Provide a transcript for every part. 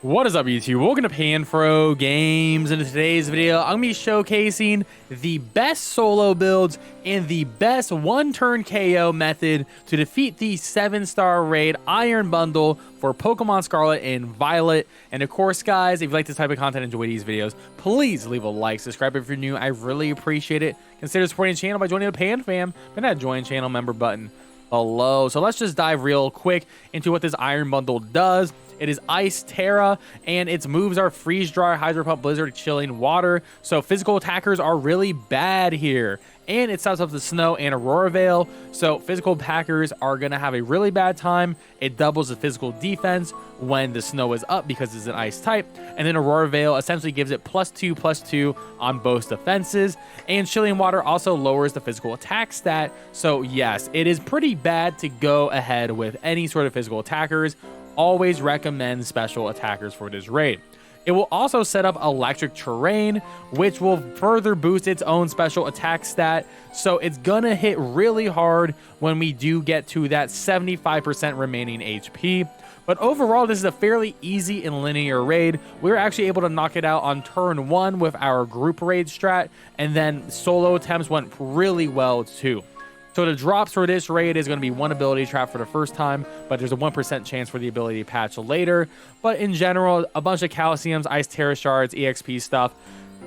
What is up, YouTube? Welcome to PanFro Games. In today's video, I'm going to be showcasing the best solo builds and the best one-turn KO method to defeat the 7-star raid Iron Bundle for Pokemon Scarlet and Violet. And of course, guys, if you like this type of content and enjoy these videos, please leave a like, subscribe if you're new. I really appreciate it. Consider supporting the channel by joining the Pan Fam and that join channel member button below. So let's just dive real quick into what this Iron Bundle does. It is Ice, Terra, and its moves are Freeze Dry, Hydro Pump, Blizzard, Chilling, Water. So physical attackers are really bad here. And it sets up the Snow and Aurora Veil. So physical attackers are going to have a really bad time. It doubles the physical defense when the Snow is up because it's an Ice type. And then Aurora Veil essentially gives it +2/+2 on both defenses. And Chilling Water also lowers the physical attack stat. So yes, it is pretty bad to go ahead with any sort of physical attackers. Always recommend special attackers for this raid. It will also set up electric terrain, which will further boost its own special attack stat. So it's gonna hit really hard when we do get to that 75% remaining HP. But overall, this is a fairly easy and linear raid. We were actually able to knock it out on turn 1 with our group raid strat, and then solo attempts went really well too. So the drops for this raid is going to be 1 ability trap for the first time, but there's a 1% chance for the ability patch later. But in general, a bunch of calciums, Ice Terra shards, EXP stuff.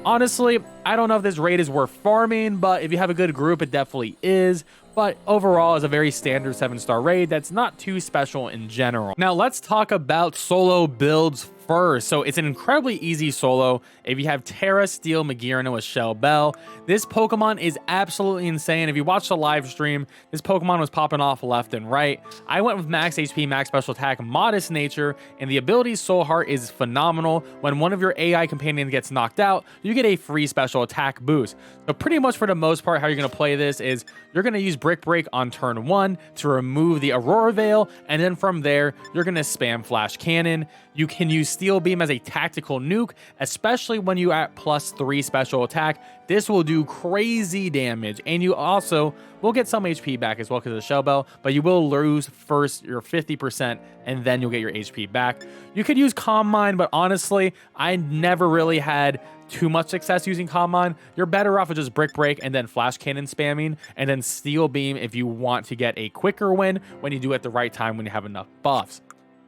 Honestly, I don't know if this raid is worth farming, but if you have a good group, it definitely is. But overall, it's a very standard 7-star raid that's not too special in general. Now let's talk about solo builds first. So it's an incredibly easy solo. If you have Terra, Steel, Magearna with Shell Bell, this Pokemon is absolutely insane. If you watch the live stream, this Pokemon was popping off left and right. I went with max HP, max special attack, modest nature, and the ability Soul Heart is phenomenal. When one of your AI companions gets knocked out, you get a free special attack boost. So pretty much for the most part, how you're going to play this is you're going to use Brick Break on turn 1 to remove the Aurora Veil, and then from there, you're going to spam Flash Cannon. You can use Steel Beam as a tactical nuke, especially when you are at +3 special attack. This will do crazy damage, and you also will get some HP back as well because of the Shell Bell, but you will lose first your 50%, and then you'll get your HP back. You could use Calm Mind, but honestly, I never really had too much success using Calm Mind. You're better off with just Brick Break and then Flash Cannon spamming, and then Steel Beam if you want to get a quicker win when you do it at the right time when you have enough buffs.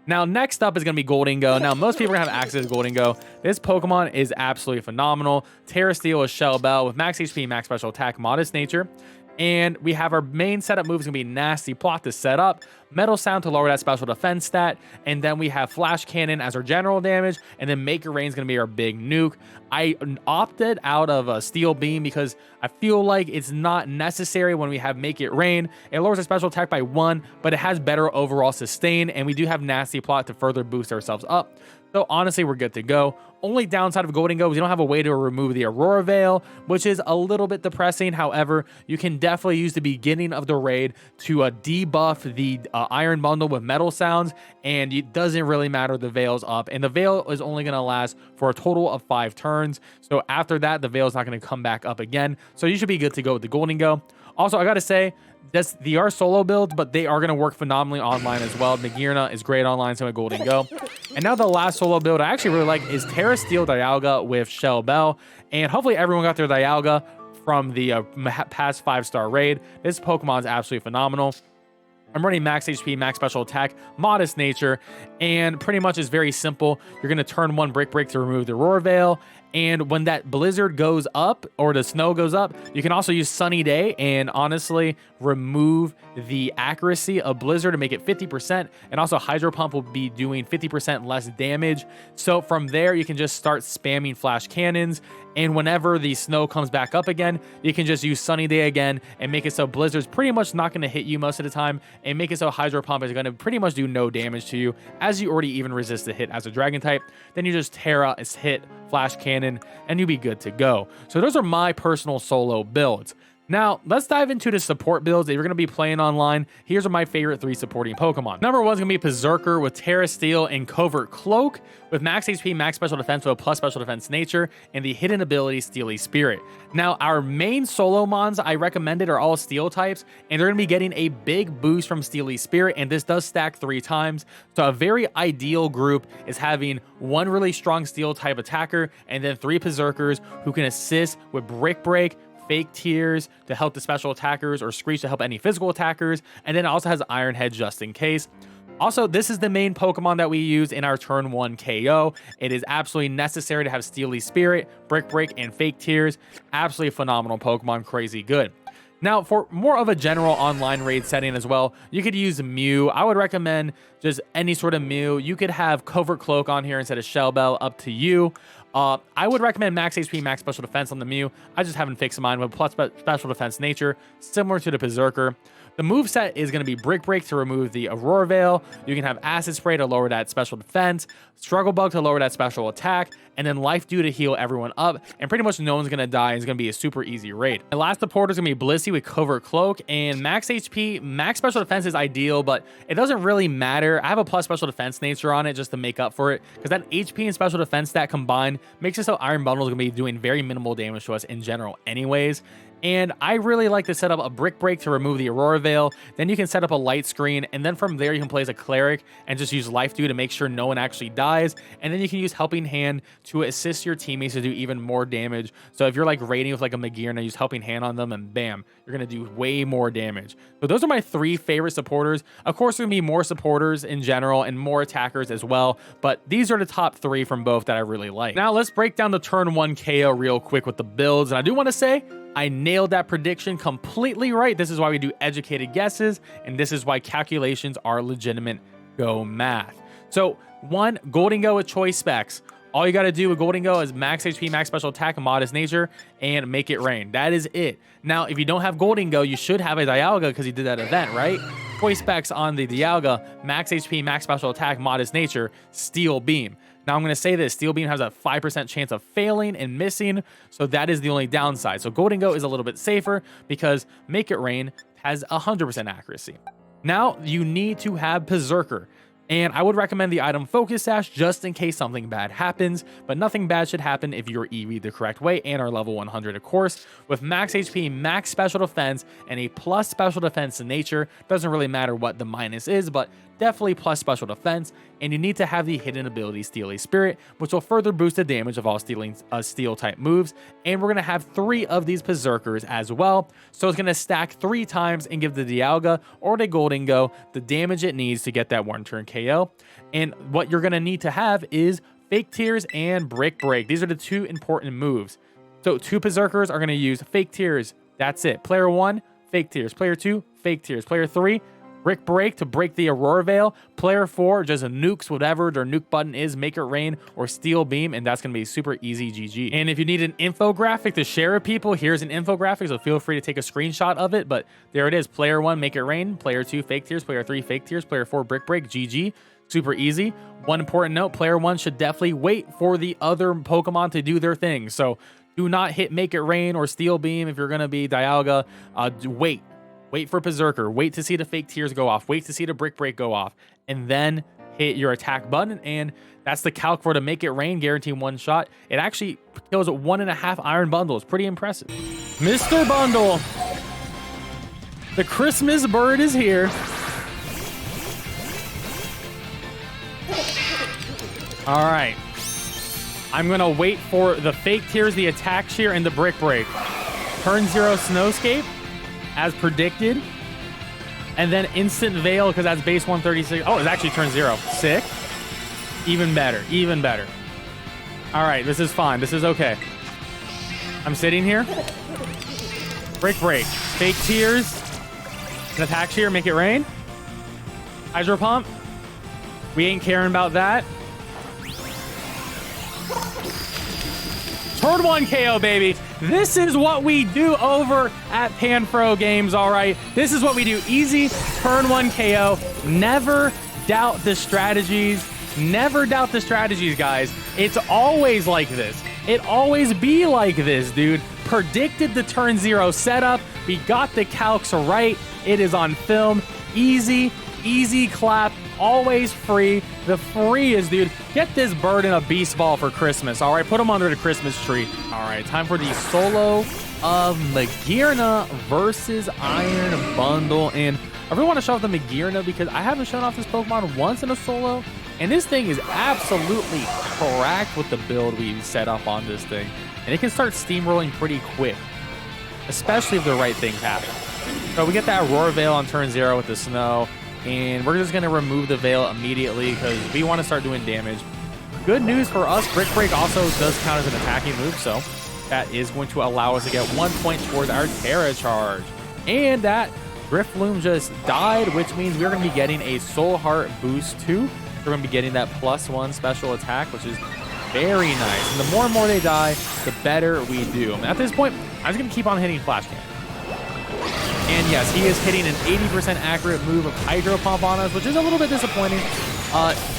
Now, next up is going to be Goldingo. Now, most people are going to have access to Goldingo. This Pokemon is absolutely phenomenal. Terra Steel with Shell Bell with max HP, max special attack, modest nature. And we have our main setup move is going to be Nasty Plot to set up, Metal Sound to lower that special defense stat, and then we have Flash Cannon as our general damage, and then Make It Rain is going to be our big nuke. I opted out of a Steel Beam because I feel like it's not necessary when we have Make It Rain. It lowers our special attack by 1, but it has better overall sustain, and we do have Nasty Plot to further boost ourselves up. So honestly, we're good to go. Only downside of Goldingo is you don't have a way to remove the Aurora Veil, which is a little bit depressing. However, you can definitely use the beginning of the raid to debuff the Iron Bundle with Metal Sounds, and it doesn't really matter. The Veil's up, and the Veil is only going to last for a total of 5 turns. So after that, the Veil is not going to come back up again. So you should be good to go with the Goldingo. Also, I got to say, they are solo builds, but they are going to work phenomenally online as well. Magearna is great online, so with Goldingo. And now the last solo build I actually really like is Terra Steel Dialga with Shell Bell. And hopefully everyone got their Dialga from the past 5-star raid. This Pokemon is absolutely phenomenal. I'm running max HP, max special attack, modest nature, and pretty much is very simple. You're going to turn 1 Brick Break to remove the Aurora Veil, and when that Blizzard goes up, or the Snow goes up, you can also use Sunny Day and honestly remove the accuracy of Blizzard to make it 50%, and also Hydro Pump will be doing 50% less damage. So from there, you can just start spamming Flash Cannons, and whenever the Snow comes back up again, you can just use Sunny Day again and make it so Blizzard's pretty much not going to hit you most of the time, and make it so Hydro Pump is going to pretty much do no damage to you, as you already even resist the hit as a Dragon type. Then you just Terra is hit, Flash Cannon, and you'll be good to go. So those are my personal solo builds. Now, let's dive into the support builds that you're going to be playing online. Here's my favorite 3 supporting Pokemon. Number 1 is going to be Berserker with Terra Steel and Covert Cloak with max HP, max special defense with a plus special defense nature, and the hidden ability Steely Spirit. Now, our main solo mons I recommended are all steel types, and they're going to be getting a big boost from Steely Spirit, and this does stack 3 times. So a very ideal group is having 1 really strong steel type attacker, and then 3 Berserkers who can assist with Brick Break, Fake Tears to help the special attackers, or Screech to help any physical attackers, and then it also has Iron Head just in case. Also, this is the main Pokemon that we use in our turn 1 KO. It is absolutely necessary to have Steely Spirit, Brick Break, and Fake Tears. Absolutely phenomenal Pokemon, crazy good. Now, for more of a general online raid setting as well, you could use Mew. I would recommend just any sort of Mew. You could have Covert Cloak on here instead of Shell Bell, up to you. I would recommend max HP, max special defense on the Mew. I just haven't fixed mine with plus special defense nature, similar to the Berserker. The moveset is going to be Brick Break to remove the Aurora Veil. You can have Acid Spray to lower that special defense, Struggle Bug to lower that special attack, and then Life Dew to heal everyone up. And pretty much no one's going to die. It's going to be a super easy raid. The last supporter is going to be Blissey with Covert Cloak, and max HP, max special defense is ideal, but it doesn't really matter. I have a plus special defense nature on it just to make up for it, because that HP and special defense stat combined makes it so Iron Bundle is going to be doing very minimal damage to us in general anyways. And I really like to set up a Brick Break to remove the Aurora Veil. Then you can set up a Light Screen, and then from there you can play as a Cleric and just use Life Dew to make sure no one actually dies. And then you can use Helping Hand to assist your teammates to do even more damage. So if you're like raiding with like a Magearna and use Helping Hand on them, and bam, you're going to do way more damage. So those are my 3 favorite supporters. Of course, there's going to be more supporters in general and more attackers as well, but these are the top 3 from both that I really like. Now let's break down the turn 1 KO real quick with the builds. And I do want to say, I nailed that prediction completely right. This is why we do educated guesses, and this is why calculations are legitimate. Go math. So 1, Goldingo with choice specs. All you got to do with Goldingo is max HP, max special attack, modest nature, and make it rain. That is it. Now, if you don't have Goldingo, you should have a Dialga because you did that event, right? Choice specs on the Dialga, max HP, max special attack, modest nature, Steel Beam. Now, I'm going to say this. Steel Beam has a 5% chance of failing and missing, so that is the only downside. So Goldingo is a little bit safer because Make It Rain has 100% accuracy. Now, you need to have Berserker. And I would recommend the item Focus Sash just in case something bad happens, but nothing bad should happen if you're EV the correct way and are level 100, of course. With max HP, max special defense, and a plus special defense in nature, doesn't really matter what the minus is, but definitely plus special defense, and you need to have the hidden ability Steely Spirit, which will further boost the damage of all steel type moves. And we're going to have 3 of these Berserkers as well, so it's going to stack 3 times and give the Dialga or the Goldingo the damage it needs to get that 1-turn KO. And what you're going to need to have is Fake Tears and Brick Break. These are the 2 important moves. So 2 Berserkers are going to use Fake Tears. That's it. Player 1, Fake Tears. Player 2, Fake Tears. Player 3, Brick Break to break the Aurora Veil. Player 4 just nukes whatever their nuke button is, Make It Rain or Steel Beam, and that's going to be super easy GG. And if you need an infographic to share with people, here's an infographic, so feel free to take a screenshot of it. But there it is. Player 1, Make It Rain. Player 2, Fake Tears. Player 3, Fake Tears. Player 4, Brick Break. GG. Super easy. One important note, player 1 should definitely wait for the other Pokemon to do their thing. So do not hit Make It Rain or Steel Beam if you're going to be Dialga. Wait for Berserker. Wait to see the Fake Tears go off. Wait to see the Brick Break go off. And then hit your attack button. And that's the calc for to Make It Rain. Guarantee 1 shot. It actually kills 1.5 Iron Bundles. Pretty impressive. Mr. Bundle. The Christmas bird is here. All right. I'm going to wait for the Fake Tears, the Attack Shear, and the Brick Break. Turn 0 Snowscape, as predicted. And then Instant Veil, because that's base 136. Oh, it's actually turn 0. Sick. Even better. Even better. All right, this is fine. This is okay. I'm sitting here. Brick Break. Fake Tears. An Attack Shear, Make It Rain. Hydro Pump. We ain't caring about that. Turn 1 KO, baby. This is what we do over at PanFro Games, all right? This is what we do. Easy, turn 1 KO. Never doubt the strategies. Never doubt the strategies, guys. It's always like this. It always be like this, dude. predicted the turn 0 setup. We got the calcs right. It is on film. Easy clap. Always free. The freest, dude. Get this bird in a beast ball for Christmas. All right, put him under the Christmas tree. All right, time for the solo of Magearna versus Iron Bundle. And I really want to show off the Magearna because I haven't shown off this Pokemon once in a solo. And this thing is absolutely cracked with the build we set up on this thing. And it can start steamrolling pretty quick, especially if the right things happen. So we get that Roar Veil on turn 0 with the snow. And we're just going to remove the Veil immediately because we want to start doing damage. Good news for us, Brick Break also does count as an attacking move, so that is going to allow us to get 1 point towards our Terra Charge. And that Drifloon just died, which means we're going to be getting a Soul Heart boost too. We're going to be getting that +1 special attack, which is very nice. And the more and more they die, the better we do. And at this point, I'm just going to keep on hitting Flash Cannon. And yes, he is hitting an 80% accurate move of Hydro Pump on us, which is a little bit disappointing.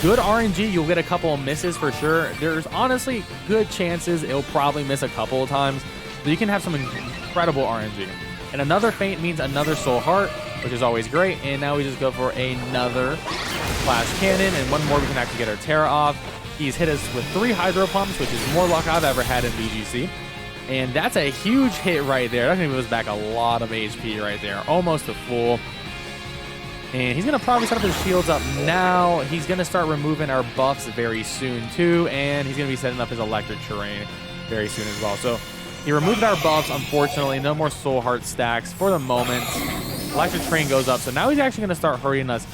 Good RNG, you'll get a couple of misses for sure. There's honestly good chances it'll probably miss a couple of times, but you can have some incredible RNG. And another feint means another Soul Heart, which is always great. And now we just go for another Flash Cannon, and one more we can actually get our Terra off. He's hit us with 3 Hydro Pumps, which is more luck I've ever had in VGC. And that's a huge hit right there. That's going to give us back a lot of HP right there. Almost a full. And he's going to probably set up his shields up now. He's going to start removing our buffs very soon too. And he's going to be setting up his electric terrain very soon as well. So he removed our buffs, unfortunately. No more Soul Heart stacks for the moment. Electric terrain goes up. So now he's actually going to start hurting us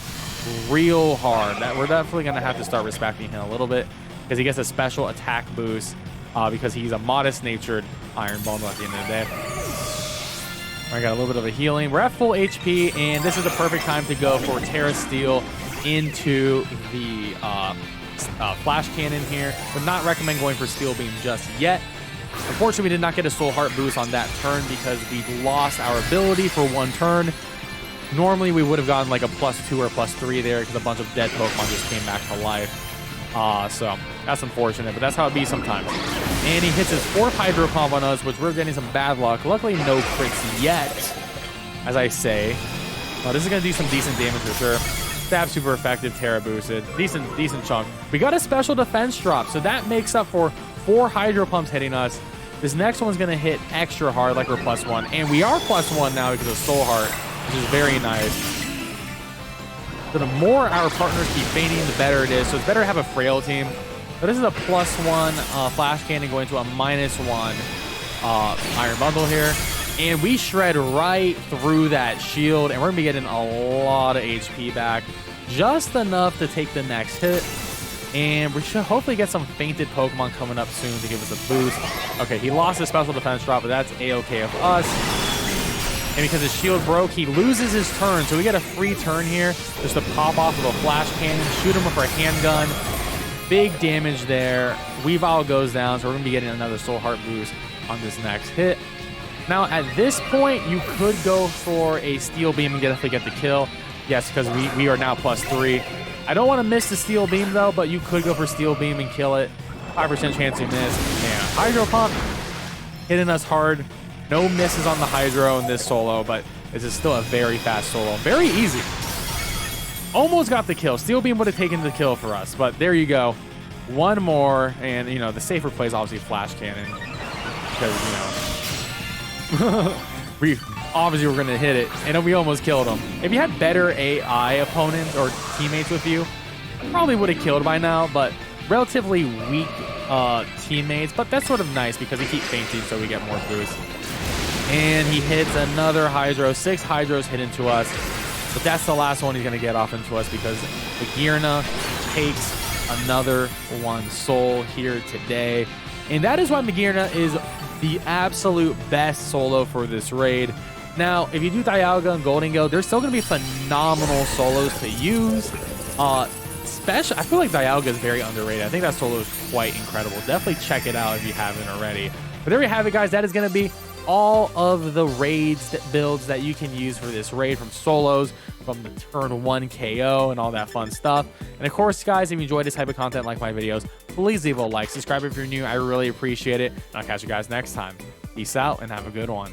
real hard. We're definitely going to have to start respecting him a little bit because he gets a special attack boost. Because he's a modest-natured Iron Bundle at the end of the day. I got a little bit of a healing. We're at full HP, and this is the perfect time to go for Terra Steel into the Flash Cannon here. Would not recommend going for Steel Beam just yet. Unfortunately, we did not get a Soul Heart boost on that turn because we lost our ability for 1 turn. Normally, we would have gotten like a +2 or +3 there because a bunch of dead Pokemon just came back to life. So that's unfortunate, but that's how it be sometimes. And he hits his 4th Hydro Pump on us, which we're getting some bad luck. Luckily, no crits yet, as I say. This is going to do some decent damage for sure. Stab super effective, Terra boosted. Decent chunk. We got a special defense drop, so that makes up for 4 Hydro Pumps hitting us. This next one's going to hit extra hard like we're +1. And we are +1 now because of Soul Heart, which is very nice. So the more our partners keep fainting, the better it is. So it's better to have a frail team. So this is a +1 Flash Cannon going to a -1 Iron Bundle here. And we shred right through that shield. And we're going to be getting a lot of HP back. Just enough to take the next hit. And we should hopefully get some fainted Pokemon coming up soon to give us a boost. Okay, he lost his special defense drop, but that's A-okay of us. And because his shield broke, he loses his turn. So we get a free turn here just to pop off with a Flash Cannon, shoot him with our handgun. Big damage there. Weavile goes down, so we're going to be getting another Soul Heart boost on this next hit. Now, at this point, you could go for a Steel Beam and definitely get the kill. Yes, because we are now +3. I don't want to miss the Steel Beam, though, but you could go for Steel Beam and kill it. 5% chance to miss. Man, Hydro Pump hitting us hard. No misses on the Hydro in this solo, but this is still a very fast solo. Very easy. Almost got the kill. Steel Beam would have taken the kill for us, but there you go. One more, and, you know, the safer play is obviously Flash Cannon. Because, you know, we obviously were going to hit it, and we almost killed him. If you had better AI opponents or teammates with you, probably would have killed by now, but relatively weak teammates. But that's sort of nice because we keep fainting, so we get more boost. And he hits another Hydro. 6 Hydros hit into us. But that's the last one he's going to get off into us because Magearna takes another 1 soul here today. And that is why Magearna is the absolute best solo for this raid. Now, if you do Dialga and Gholdengo, they're still going to be phenomenal solos to use. Especially, I feel like Dialga is very underrated. I think that solo is quite incredible. Definitely check it out if you haven't already. But there you have it, guys. That is going to be all of the raids builds that you can use for this raid, from solos, from the turn 1 KO and all that fun stuff. And of course, guys, if you enjoy this type of content, like my videos, please leave a like, subscribe if you're new. I really appreciate it. And I'll catch you guys next time. Peace. Peace out and have a good one.